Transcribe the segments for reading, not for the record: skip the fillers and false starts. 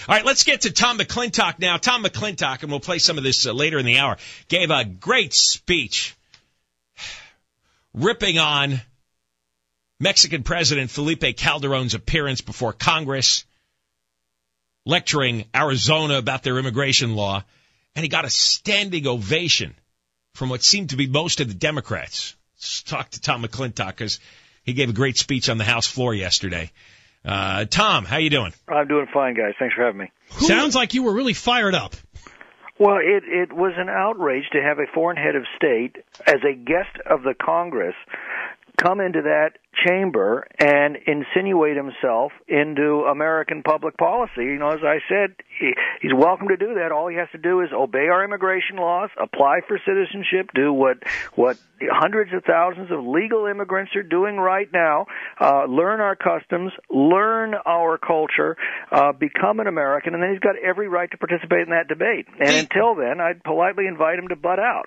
All right, let's get to Tom McClintock now. Tom McClintock, and we'll play some of this later in the hour, gave a great speech ripping on Mexican President Felipe Calderon's appearance before Congress, lecturing Arizona about their immigration law, and he got a standing ovation from what seemed to be most of the Democrats. Let's talk to Tom McClintock because he gave a great speech on the House floor yesterday. Tom, how you doing? I'm doing fine, guys. Thanks for having me. Sounds like you were really fired up. Well, it was an outrage to have a foreign head of state as a guest of the Congress come into that chamber and insinuate himself into American public policy. You know, as I said, he's welcome to do that. All he has to do is obey our immigration laws, apply for citizenship, do what hundreds of thousands of legal immigrants are doing right now, learn our customs, learn our culture, become an American, and then he's got every right to participate in that debate. And until then, I'd politely invite him to butt out.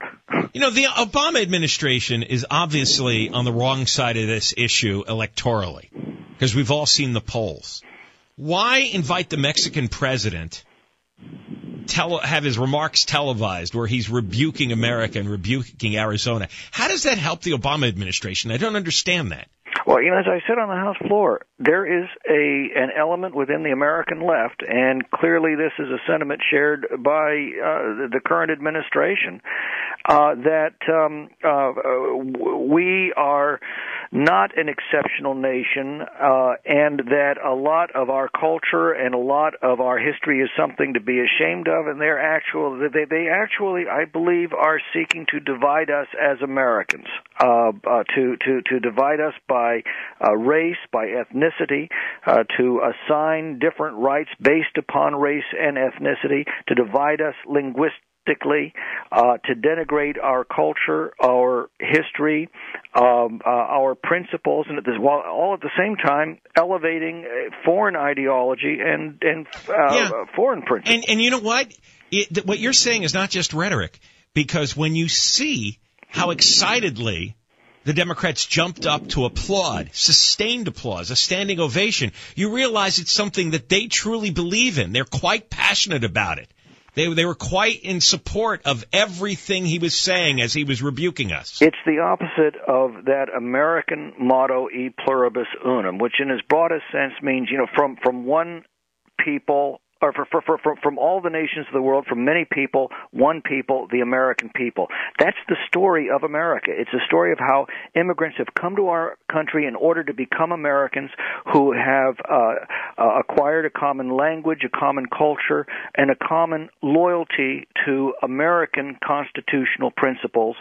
You know, the Obama administration is obviously on the wrong side of this issue electorally, because we've all seen the polls. Why invite the Mexican president, have his remarks televised where he's rebuking America and rebuking Arizona? How does that help the Obama administration? I don't understand that. Well, you know, as I said on the House floor, there is an element within the American left, and clearly this is a sentiment shared by the current administration, that we are not an exceptional nation, and that a lot of our culture and a lot of our history is something to be ashamed of, and they actually, I believe, are seeking to divide us as Americans, to divide us by race, by ethnicity, to assign different rights based upon race and ethnicity, to divide us linguistically, to denigrate our culture, our history, our principles, and all at the same time elevating foreign ideology and foreign principles. And you know what? What you're saying is not just rhetoric, because when you see how excitedly the Democrats jumped up to applaud, sustained applause, a standing ovation, you realize it's something that they truly believe in. They're quite passionate about it. They were quite in support of everything he was saying as he was rebuking us. It's the opposite of that American motto, e pluribus unum, which in its broadest sense means, you know, from one people, or from all the nations of the world, from many people, one people, the American people. That's the story of America. It's a story of how immigrants have come to our country in order to become Americans who have acquired a common language, a common culture, and a common loyalty to American constitutional principles.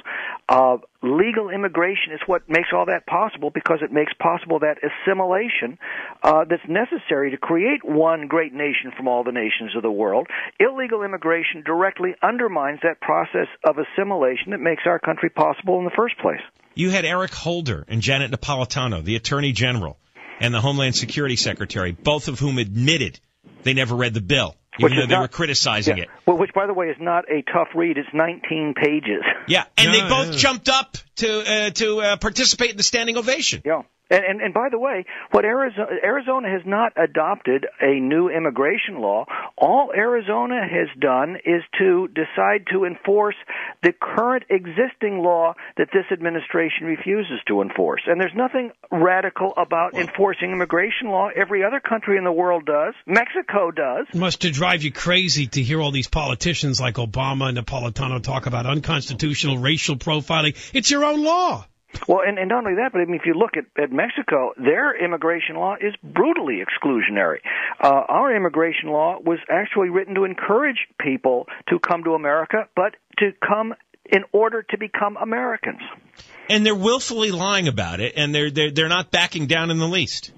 Legal immigration is what makes all that possible, because it makes possible that assimilation that's necessary to create one great nation from all the nations of the world. Illegal immigration directly undermines that process of assimilation that makes our country possible in the first place. You had Eric Holder and Janet Napolitano, the Attorney General, and the Homeland Security Secretary, both of whom admitted they never read the bill, even though they were criticizing it. Well, which, by the way, is not a tough read. It's 19 pages. Yeah, and they both jumped up to participate in the standing ovation. Yeah. And by the way, what Arizona has not adopted a new immigration law. All Arizona has done is to decide to enforce the current existing law that this administration refuses to enforce. And there's nothing radical about enforcing immigration law. Every other country in the world does. Mexico does. It must drive you crazy to hear all these politicians like Obama and Napolitano talk about unconstitutional racial profiling. It's your own law. Well, and not only that, but I mean, if you look at Mexico, their immigration law is brutally exclusionary. Our immigration law was actually written to encourage people to come to America, but to come in order to become Americans. And they're willfully lying about it, and they're not backing down in the least.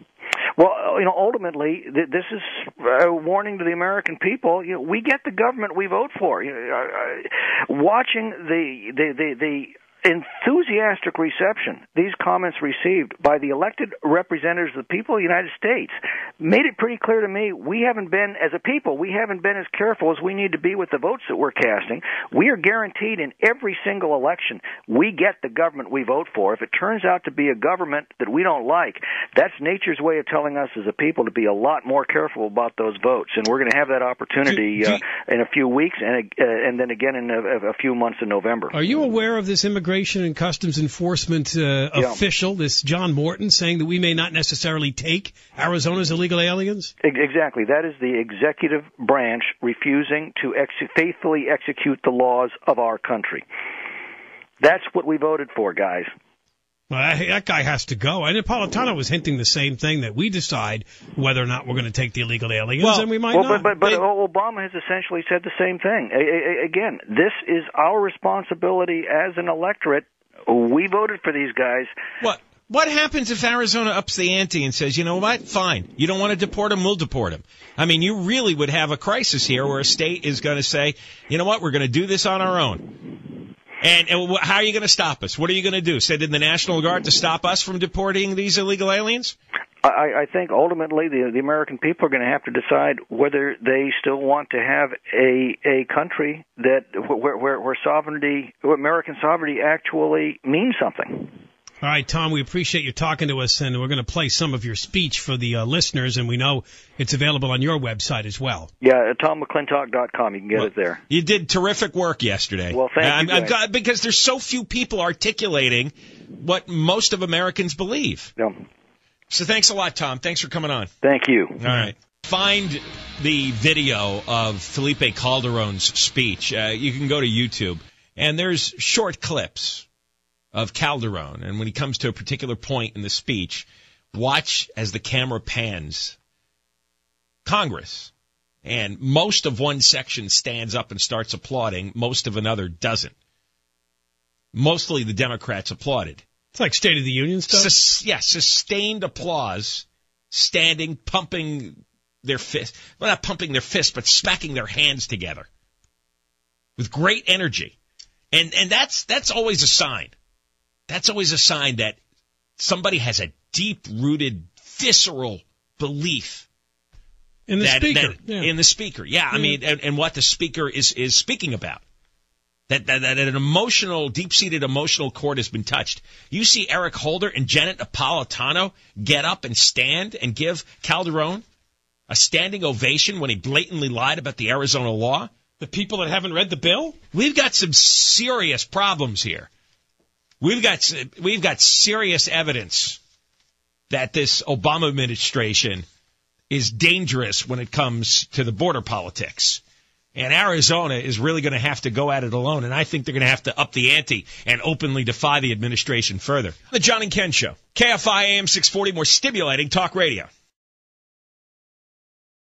Well, you know, ultimately, this is a warning to the American people. You know, we get the government we vote for. Watching the enthusiastic reception these comments received by the elected representatives of the people of the United States made it pretty clear to me we haven't been, as a people, we haven't been as careful as we need to be with the votes that we're casting. We are guaranteed in every single election we get the government we vote for. If it turns out to be a government that we don't like, that's nature's way of telling us as a people to be a lot more careful about those votes. And we're going to have that opportunity in a few weeks and then again in a few months in November. Are you aware of this Immigration and Customs Enforcement official, this John Morton, saying that we may not necessarily take Arizona's illegal aliens? Exactly. That is the executive branch refusing to faithfully execute the laws of our country. That's what we voted for, guys. Well, that guy has to go. And Napolitano was hinting the same thing, that we decide whether or not we're going to take the illegal aliens, and we might not. But Obama has essentially said the same thing. Again, this is our responsibility as an electorate. We voted for these guys. What happens if Arizona ups the ante and says, you know what, fine, you don't want to deport them, we'll deport them? I mean, you really would have a crisis here where a state is going to say, you know what, we're going to do this on our own. And how are you going to stop us? What are you going to do? Send in the National Guard to stop us from deporting these illegal aliens? I think ultimately the American people are going to have to decide whether they still want to have a country that where sovereignty, American sovereignty, actually means something. All right, Tom, we appreciate you talking to us, and we're going to play some of your speech for the listeners, and we know it's available on your website as well. Yeah, TomMcClintock.com. You can get it there. You did terrific work yesterday. Well, thank you. Because there's so few people articulating what most of Americans believe. Yeah. So thanks a lot, Tom. Thanks for coming on. Thank you. All right. Find the video of Felipe Calderon's speech. You can go to YouTube, and there's short clips of Calderon. And when he comes to a particular point in the speech, watch as the camera pans Congress. And most of one section stands up and starts applauding. Most of another doesn't. Mostly the Democrats applauded. It's like State of the Union stuff? Sustained applause, standing, pumping their fist. Well, not pumping their fist, but smacking their hands together with great energy. And that's always a sign. That's always a sign that somebody has a deep-rooted, visceral belief in the speaker. In the speaker, yeah. I mean, and what the speaker is speaking about. That an emotional, deep-seated emotional chord has been touched. You see Eric Holder and Janet Napolitano get up and stand and give Calderon a standing ovation when he blatantly lied about the Arizona law. The people that haven't read the bill? We've got some serious problems here. We've got serious evidence that this Obama administration is dangerous when it comes to the border politics. And Arizona is really going to have to go at it alone, and I think they're going to have to up the ante and openly defy the administration further. The John and Ken Show. KFI AM 640, more stimulating talk radio.